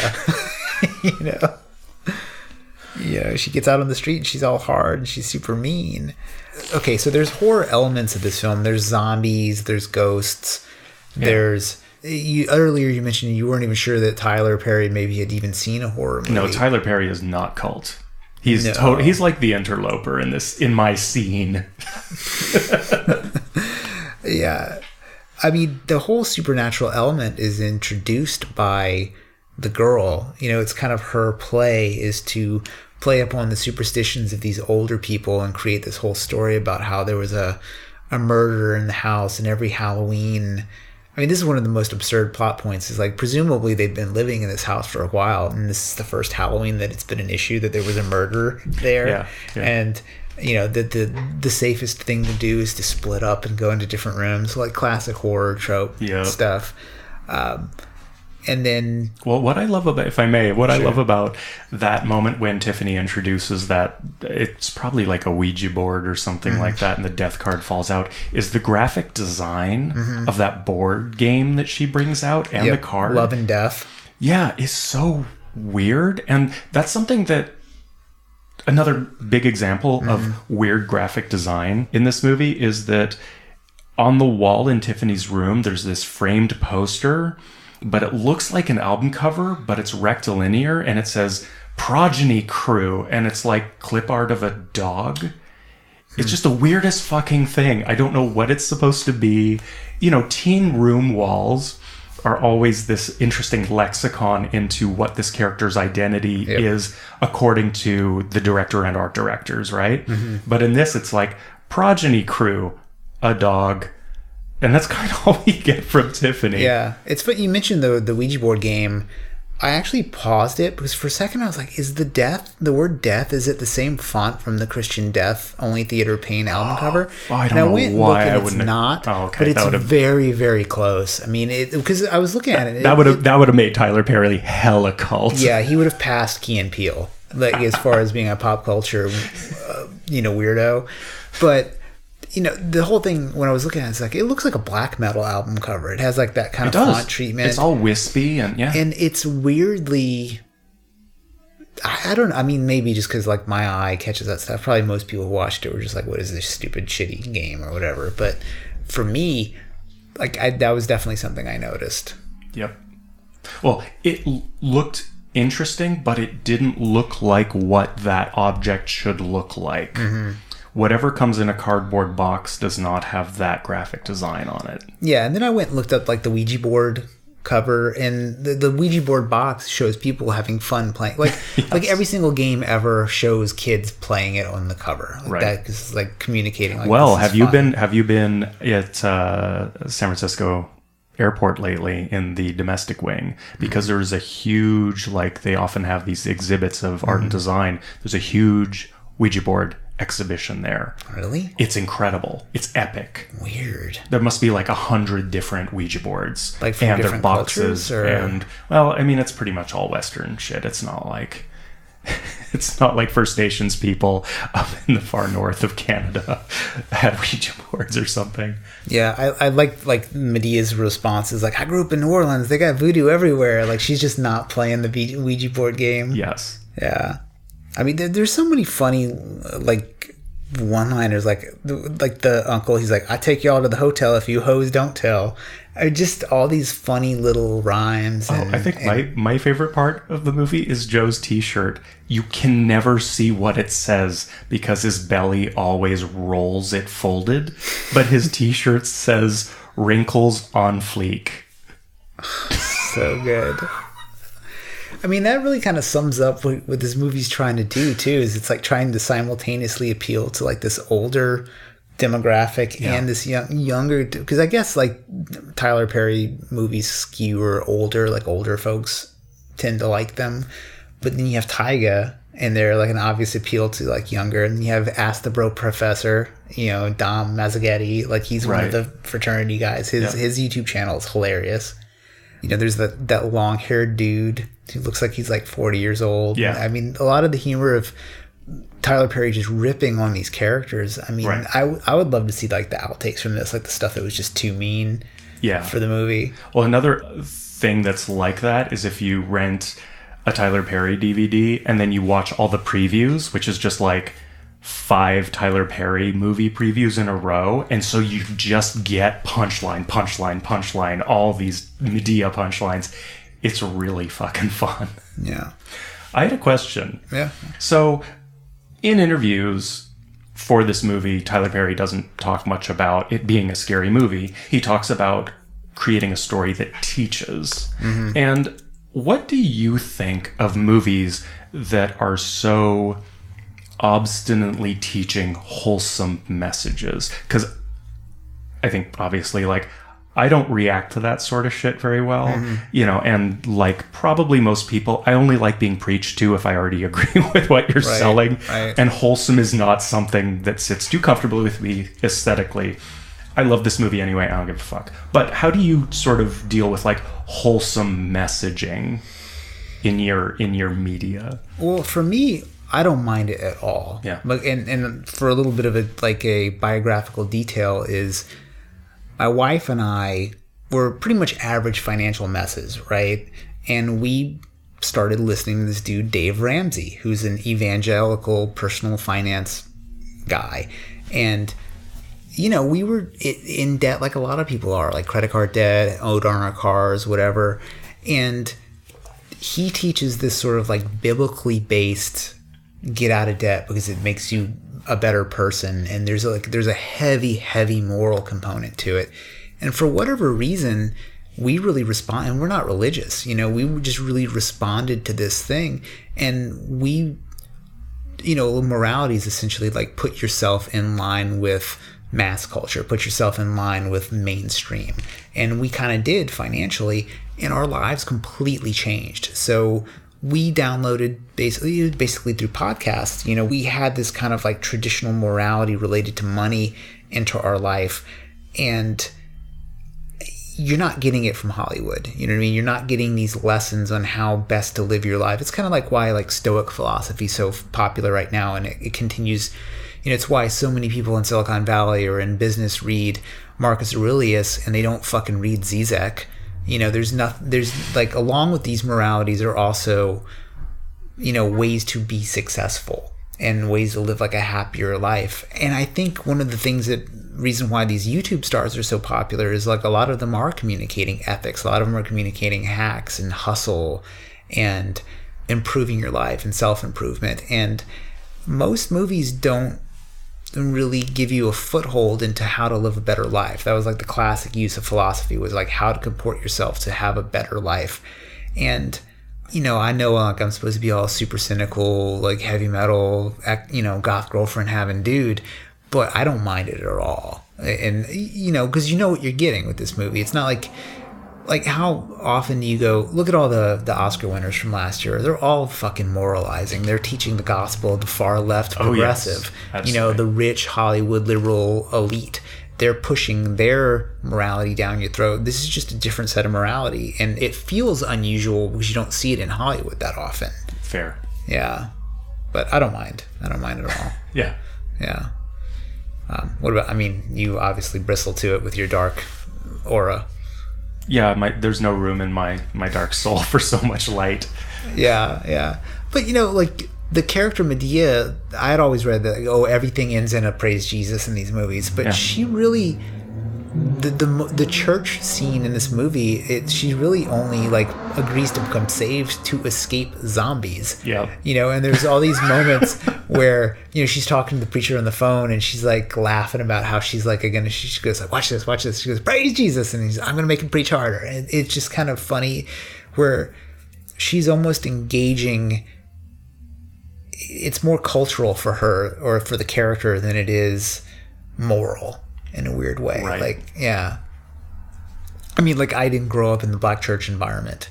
S2: She gets out on the street and she's all hard and she's super mean. Okay, so there's horror elements of this film. There's zombies, there's ghosts, there's... Earlier you mentioned you weren't even sure that Tyler Perry maybe had even seen a horror movie.
S1: No, Tyler Perry is not cult. He's like the interloper in my scene.
S2: Yeah. I mean, the whole supernatural element is introduced by the girl. It's kind of her play is to play upon the superstitions of these older people and create this whole story about how there was a murder in the house, and every Halloween... I mean, this is one of the most absurd plot points. Is like, presumably they've been living in this house for a while, and this is the first Halloween that it's been an issue that there was a murder there. Yeah. And the safest thing to do is to split up and go into different rooms, like classic horror trope stuff. And then... Well,
S1: what I love about, if I may, I love about that moment when Tiffany introduces that, it's probably like a Ouija board or something like that, and the death card falls out, is the graphic design of that board game that she brings out and the card.
S2: Love and Death.
S1: Yeah, is so weird. And that's something that... Another big example of weird graphic design in this movie is that on the wall in Tiffany's room, there's this framed poster... But it looks like an album cover, but it's rectilinear, and it says Progeny Crew, and it's like clip art of a dog. It's just the weirdest fucking thing. I don't know what it's supposed to be. Teen room walls are always this interesting lexicon into what this character's identity is according to the director and art directors, right? But in this, it's like Progeny Crew, a dog. And that's kind of all we get from Tiffany.
S2: Yeah. It's funny you mentioned the Ouija board game. I actually paused it because for a second I was like, is the word death, is it the same font from the Christian Death Only Theater Pain album cover?
S1: I don't know why I wouldn't.
S2: It's not, but it's very, very close. I mean, because I was looking at it.
S1: That would have made Tyler Perry hella cult.
S2: Yeah, he would have passed Key and Peele, like as far as being a pop culture, weirdo. But... the whole thing, when I was looking at it, it's like, it looks like a black metal album cover. It has like that kind of font treatment.
S1: It's all wispy and
S2: And it's weirdly, I don't know. I mean, maybe just because like my eye catches that stuff. Probably most people who watched it were just like, what is this stupid, shitty game or whatever. But for me, like that was definitely something I noticed.
S1: Yep. Well, it looked interesting, but it didn't look like what that object should look like. Whatever comes in a cardboard box does not have that graphic design on it.
S2: Yeah, and then I went and looked up like the Ouija board cover, and the Ouija board box shows people having fun playing. Like like every single game ever shows kids playing it on the cover. Like that is like communicating. Like,
S1: well, have you been at San Francisco Airport lately in the domestic wing? Because there's a huge, like they often have these exhibits of art and design. There's a huge Ouija board exhibition there.
S2: Really?
S1: It's incredible. It's epic.
S2: Weird.
S1: There must be like 100 different Ouija boards,
S2: like from
S1: and
S2: different
S1: their boxes,
S2: cultures, or...
S1: and well, I mean, it's pretty much all Western shit. It's not like First Nations people up in the far north of Canada had Ouija boards or something.
S2: Yeah, I like Medea's response is like, I grew up in New Orleans. They got voodoo everywhere. Like she's just not playing the Ouija board game.
S1: Yes.
S2: Yeah. I mean, there's so many funny, like, one-liners, like the uncle, he's like, I take y'all to the hotel if you hoes don't tell. Just all these funny little rhymes.
S1: I think my favorite part of the movie is Joe's t-shirt. You can never see what it says because his belly always rolls it folded, but his t-shirt says wrinkles on fleek.
S2: So good. I mean, that really kind of sums up what this movie's trying to do, too, is it's like trying to simultaneously appeal to like this older demographic and this younger, because I guess like Tyler Perry movies skew or older, like older folks tend to like them. But then you have Tyga, and they're like an obvious appeal to like younger. And you have Ask the Bro Professor, Dom Mazzaghetti, like he's one of the fraternity guys. His YouTube channel is hilarious. There's that long-haired dude who looks like he's like 40 years old.
S1: Yeah.
S2: I mean, a lot of the humor of Tyler Perry just ripping on these characters. I mean, I would love to see like the outtakes from this, like the stuff that was just too mean for the movie.
S1: Well, another thing that's like that is if you rent a Tyler Perry DVD and then you watch all the previews, which is just like 5 Tyler Perry movie previews in a row, and so you just get punchline, all these Madea punchlines. It's really fucking fun.
S2: Yeah.
S1: I had a question.
S2: Yeah.
S1: So, in interviews for this movie, Tyler Perry doesn't talk much about it being a scary movie. He talks about creating a story that teaches. Mm-hmm. And what do you think of movies that are so obstinately teaching wholesome messages? Because I think obviously like I don't react to that sort of shit very well, and like probably most people, I only like being preached to if I already agree with what you're selling. And wholesome is not something that sits too comfortably with me aesthetically. I love this movie anyway, I don't give a fuck. But how do you sort of deal with like wholesome messaging in your media?
S2: Well, for me, I don't mind it at all.
S1: Yeah.
S2: And for a little bit of a biographical detail is my wife and I were pretty much average financial messes, right? And we started listening to this dude, Dave Ramsey, who's an evangelical personal finance guy. And, we were in debt like a lot of people are, like credit card debt, owed on our cars, whatever. And he teaches this sort of like biblically based get out of debt because it makes you a better person, and there's a heavy moral component to it. And for whatever reason, we really respond, and we're not religious, we just really responded to this thing. And we, morality is essentially like put yourself in line with mass culture, put yourself in line with mainstream. And we kind of did financially, and our lives completely changed. So we downloaded basically through podcasts. We had this kind of like traditional morality related to money into our life, and you're not getting it from Hollywood. You know what I mean? You're not getting these lessons on how best to live your life. It's kind of like why like Stoic philosophy is so popular right now, and it continues. It's why so many people in Silicon Valley or in business read Marcus Aurelius and they don't fucking read Zizek. There's like, along with these moralities are also, ways to be successful and ways to live like a happier life. And I think one of the reason why these YouTube stars are so popular is like a lot of them are communicating ethics. A lot of them are communicating hacks and hustle and improving your life and self-improvement. And most movies don't really give you a foothold into how to live a better life. That was like the classic use of philosophy, was like how to comport yourself to have a better life. And I know like I'm supposed to be all super cynical, like heavy metal, goth girlfriend having dude, but I don't mind it at all. And because what you're getting with this movie. It's not like how often you go look at all the Oscar winners from last year. They're all fucking moralizing. They're teaching the gospel of the far left progressive. Yes, the rich Hollywood liberal elite. They're pushing their morality down your throat. This is just a different set of morality, and it feels unusual because you don't see it in Hollywood that often.
S1: Fair.
S2: Yeah, but I don't mind. I don't mind at all.
S1: Yeah.
S2: Yeah. What about? I mean, you obviously bristle to it with your dark aura. Yeah,
S1: there's no room in my dark soul for so much light.
S2: Yeah. But, like, the character Madea, I had always read that, like, everything ends in a praise Jesus in these movies. But she really... The church scene in this movie, she really only, like, agrees to become saved to escape zombies.
S1: Yeah.
S2: And there's all these moments where, she's talking to the preacher on the phone and she's, like, laughing about how she's, like, again, she goes, like, watch this. She goes, praise Jesus. And I'm going to make him preach harder. And it's just kind of funny where she's almost engaging. It's more cultural for her or for the character than it is moral. In a weird way.
S1: Right.
S2: Like, yeah. I mean, like, I didn't grow up in the black church environment,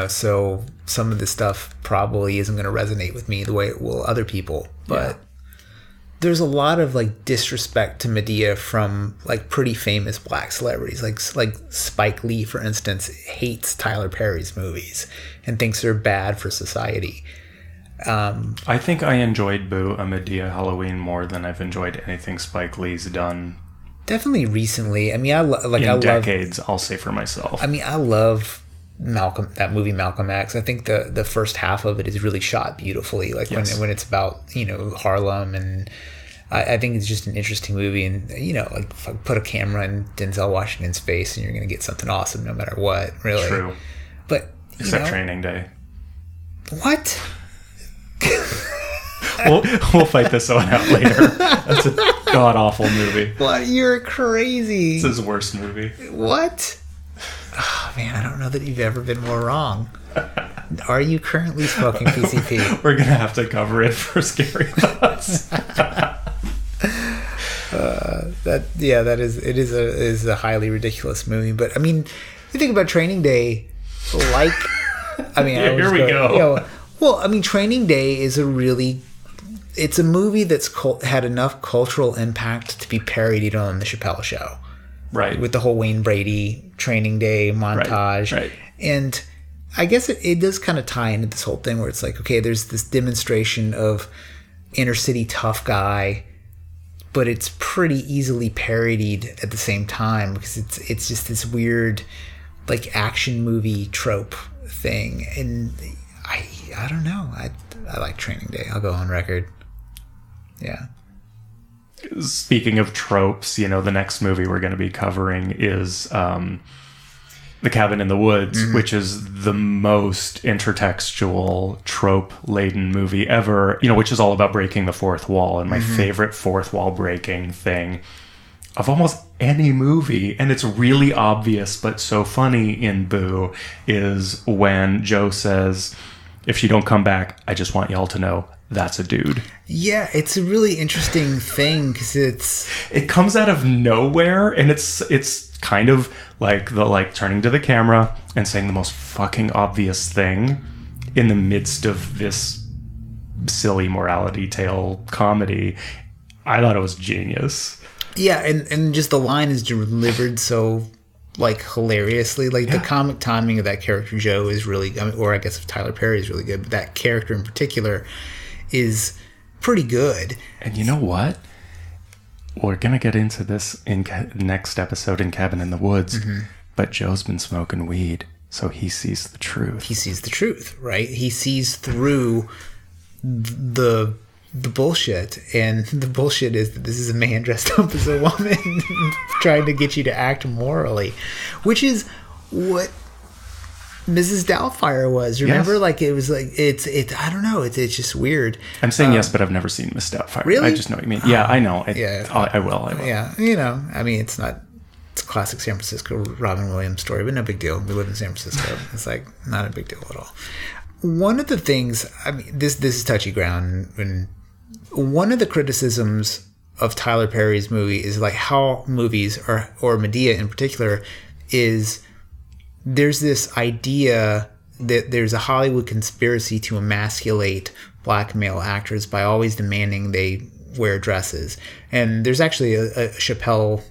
S2: so some of this stuff probably isn't going to resonate with me the way it will other people. But there's a lot of, like, disrespect to Madea from, like, pretty famous black celebrities. Like Spike Lee, for instance, hates Tyler Perry's movies and thinks they're bad for society.
S1: I think I enjoyed Boo! A Madea Halloween more than I've enjoyed anything Spike Lee's done.
S2: Definitely recently. I mean, I love
S1: decades. I'll say for myself.
S2: I mean, I love that movie Malcolm X. I think the first half of it is really shot beautifully. Like when it's about Harlem, and I think it's just an interesting movie. And like if I put a camera in Denzel Washington's face, and you're going to get something awesome no matter what. Really,
S1: true.
S2: But
S1: except Training Day.
S2: What?
S1: We'll fight this one out later. That's a god awful movie.
S2: What? You're crazy.
S1: It's his worst movie.
S2: What? Oh man, I don't know that you've ever been more wrong. Are you currently smoking PCP?
S1: We're gonna have to cover it for Scary Thoughts.
S2: That is a highly ridiculous movie. But I mean, you think about Training Day, like, I mean,
S1: here we go.
S2: Well, I mean, Training Day is it's a movie that's had enough cultural impact to be parodied on The Chappelle Show.
S1: Right.
S2: With the whole Wayne Brady Training Day montage.
S1: Right.
S2: And I guess it does kind of tie into this whole thing where it's like, okay, there's this demonstration of inner city tough guy, but it's pretty easily parodied at the same time because it's just this weird, like, action movie trope thing. And I don't know. I like Training Day. I'll go on record. Yeah.
S1: Speaking of tropes, the next movie we're going to be covering is The Cabin in the Woods, which is the most intertextual, trope-laden movie ever, which is all about breaking the fourth wall. And my favorite fourth wall breaking thing of almost any movie, and it's really obvious but so funny in Boo, is when Joe says, if you don't come back, I just want y'all to know that's a dude.
S2: Yeah, it's a really interesting thing because
S1: it comes out of nowhere, and it's kind of like turning to the camera and saying the most fucking obvious thing in the midst of this silly morality tale comedy. I thought it was genius.
S2: Yeah, and just the line is delivered so, like, hilariously. Like, the comic timing of that character Joe is really, or I guess if Tyler Perry is really good, but that character in particular is pretty good.
S1: And you know what? We're going to get into this in next episode in Cabin in the Woods, but Joe's been smoking weed, so he sees the truth.
S2: He sees the truth, right? He sees through the bullshit, and the bullshit is that this is a man dressed up as a woman trying to get you to act morally, which is what Mrs. Doubtfire was. Remember? Yes. Like, it was like, I don't know, it's just weird.
S1: I'm saying yes, but I've never seen Miss Doubtfire.
S2: Really?
S1: I just know what you mean. Yeah, I know.
S2: Yeah.
S1: I will.
S2: Yeah, I mean, it's a classic San Francisco Robin Williams story, but no big deal. We live in San Francisco. It's like, not a big deal at all. One of the things, I mean, this is touchy ground, and one of the criticisms of Tyler Perry's movie is like how movies, or Madea in particular, is there's this idea that there's a Hollywood conspiracy to emasculate black male actors by always demanding they wear dresses. And there's actually a Chappelle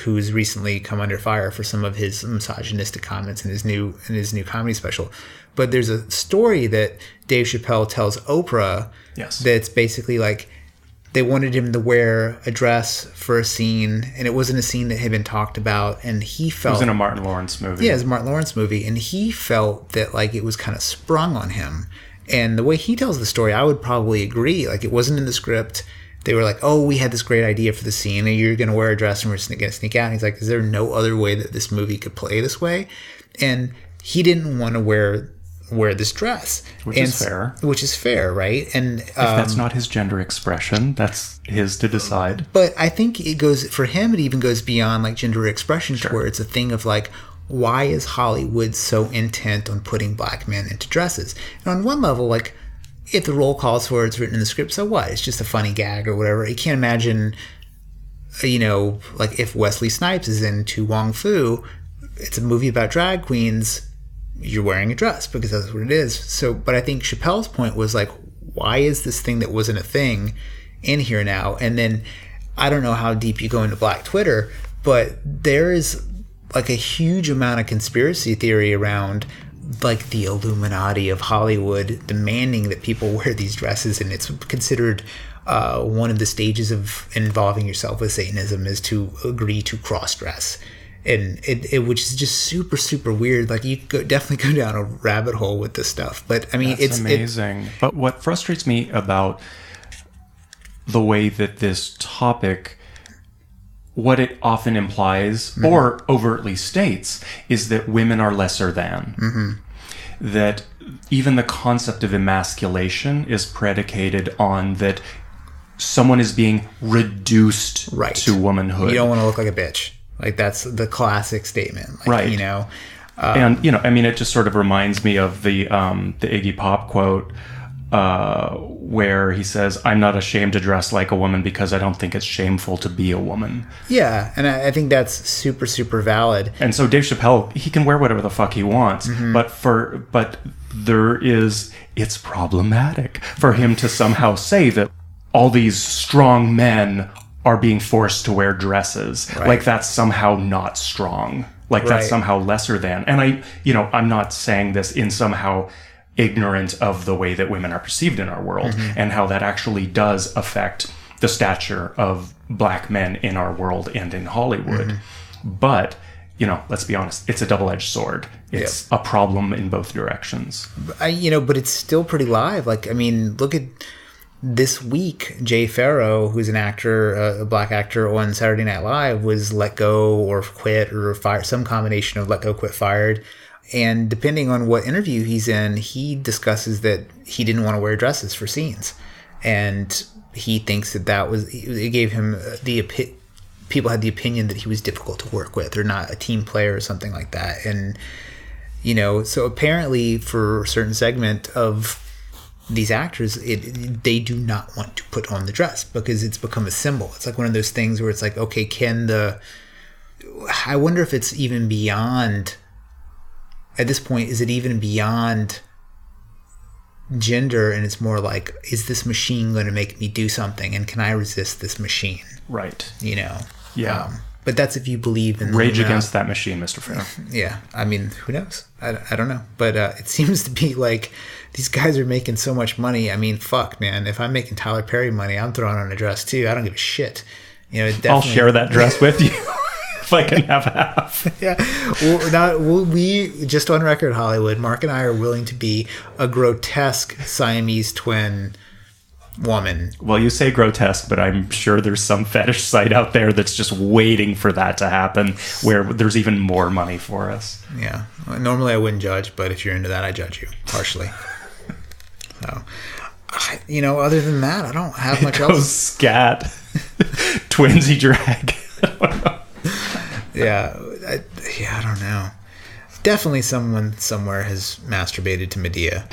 S2: who's recently come under fire for some of his misogynistic comments in his new comedy special. But there's a story that Dave Chappelle tells Oprah that's basically like they wanted him to wear a dress for a scene, and it wasn't a scene that had been talked about, and he felt...
S1: It was in a Martin Lawrence movie.
S2: Yeah, it was a Martin Lawrence movie, and he felt that like it was kind of sprung on him. And the way he tells the story, I would probably agree. Like, it wasn't in the script. They were like, oh, we had this great idea for the scene, and you're going to wear a dress and we're going to sneak out. And he's like, is there no other way that this movie could play this way? And he didn't want to wear this dress.
S1: Which is fair.
S2: Which is fair, right? And
S1: if that's not his gender expression, that's his to decide.
S2: But I think it goes, for him, it even goes beyond like gender expression to where it's a thing of like, why is Hollywood so intent on putting black men into dresses? And on one level, like, if the role calls for it, it's written in the script, so what? It's just a funny gag or whatever. You can't imagine, you know, like if Wesley Snipes is in To Wong Fu, it's a movie about drag queens, you're wearing a dress because that's what it is. So, but I think Chappelle's point was like, why is this thing that wasn't a thing in here now? And then I don't know how deep you go into Black Twitter, but there is like a huge amount of conspiracy theory around like the Illuminati of Hollywood demanding that people wear these dresses, and it's considered one of the stages of involving yourself with Satanism is to agree to cross-dress. And it which is just super, super weird. Like, you could definitely go down a rabbit hole with this stuff. But I mean,
S1: it's amazing. But what frustrates me about the way that this topic, what it often implies or overtly states, is that women are lesser than. That even the concept of emasculation is predicated on that someone is being reduced to womanhood.
S2: You don't want to look like a bitch. Like, that's the classic statement. Like,
S1: right.
S2: You know?
S1: And, you know, I mean, it just sort of reminds me of the Iggy Pop quote where he says, I'm not ashamed to dress like a woman because I don't think it's shameful to be a woman.
S2: Yeah, and I think that's super, super valid.
S1: And so Dave Chappelle, he can wear whatever the fuck he wants, but it's problematic for him to somehow say that all these strong men are being forced to wear dresses. Right. Like, that's somehow not strong. Like, that's somehow lesser than. And I'm not saying this in somehow ignorant of the way that women are perceived in our world and how that actually does affect the stature of black men in our world and in Hollywood. But, you know, let's be honest, it's a double-edged sword. It's a problem in both directions.
S2: But it's still pretty live. Like, I mean, look at this week, Jay Farrow, who's an actor, a black actor on Saturday Night Live, was let go or quit or fired, some combination of let go, quit, fired. And depending on what interview he's in, he discusses that he didn't want to wear dresses for scenes. And he thinks it gave him people had the opinion that he was difficult to work with or not a team player or something like that. And, you know, so apparently for a certain segment of these actors, they do not want to put on the dress because it's become a symbol. It's like one of those things where it's like, okay, I wonder if it's even beyond, at this point, is it even beyond gender, and it's more like, is this machine going to make me do something, and can I resist this machine?
S1: Right.
S2: You know?
S1: Yeah.
S2: But that's if you believe in...
S1: Rage against that machine, Mr. Fair.
S2: Yeah. I mean, who knows? I don't know. But it seems to be like these guys are making so much money. I mean, fuck, man. If I'm making Tyler Perry money, I'm throwing on a dress, too. I don't give a shit. You know,
S1: I'll share that dress with you if I can have half.
S2: Yeah. We, just on record, Hollywood, Mark and I are willing to be a grotesque Siamese twin woman.
S1: Well, you say grotesque, but I'm sure there's some fetish site out there that's just waiting for that to happen, where there's even more money for us.
S2: Yeah. Normally I wouldn't judge, but if you're into that, I judge you harshly. So, you know, other than that, I don't have much else.
S1: Scat. Twinsy drag. I don't know.
S2: Yeah. I don't know. Definitely someone somewhere has masturbated to Madea.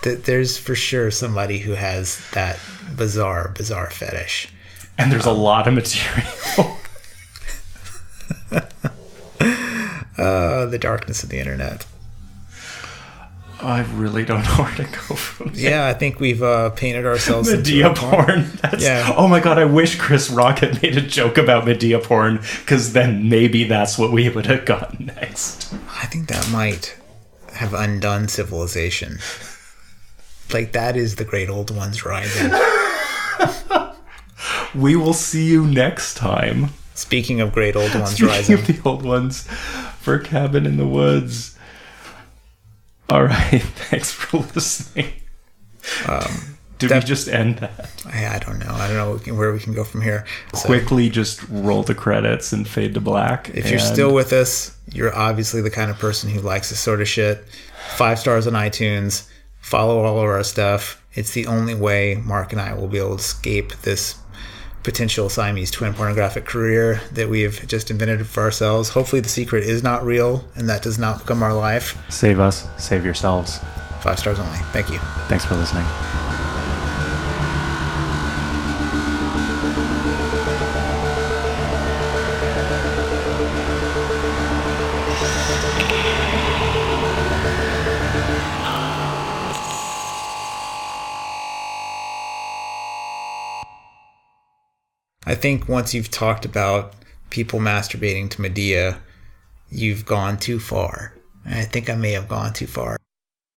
S2: There's for sure somebody who has that bizarre fetish.
S1: And there's a lot of material.
S2: The darkness of the internet.
S1: I really don't know where to go from there.
S2: Yeah, I think we've painted ourselves
S1: Madea porn. Yeah. Oh my god, I wish Chris Rock had made a joke about Madea porn, because then maybe that's what we would have gotten next.
S2: I think that might have undone civilization. Like, that is the great old ones rising.
S1: We will see you next time.
S2: Speaking of great old ones rising.
S1: Speaking of the old ones, for Cabin in the Woods. All right. Thanks for listening. Did we just end that?
S2: I don't know. I don't know where we can go from here. So,
S1: quickly just roll the credits and fade to black.
S2: If you're still with us, you're obviously the kind of person who likes this sort of shit. 5 stars on iTunes. Follow all of our stuff. It's the only way Mark and I will be able to escape this potential Siamese twin pornographic career that we have just invented for ourselves. Hopefully the secret is not real and that does not become our life.
S1: Save us. Save yourselves.
S2: 5 stars only. Thank you.
S1: Thanks for listening.
S2: I think once you've talked about people masturbating to Madea, you've gone too far. And I think I may have gone too far.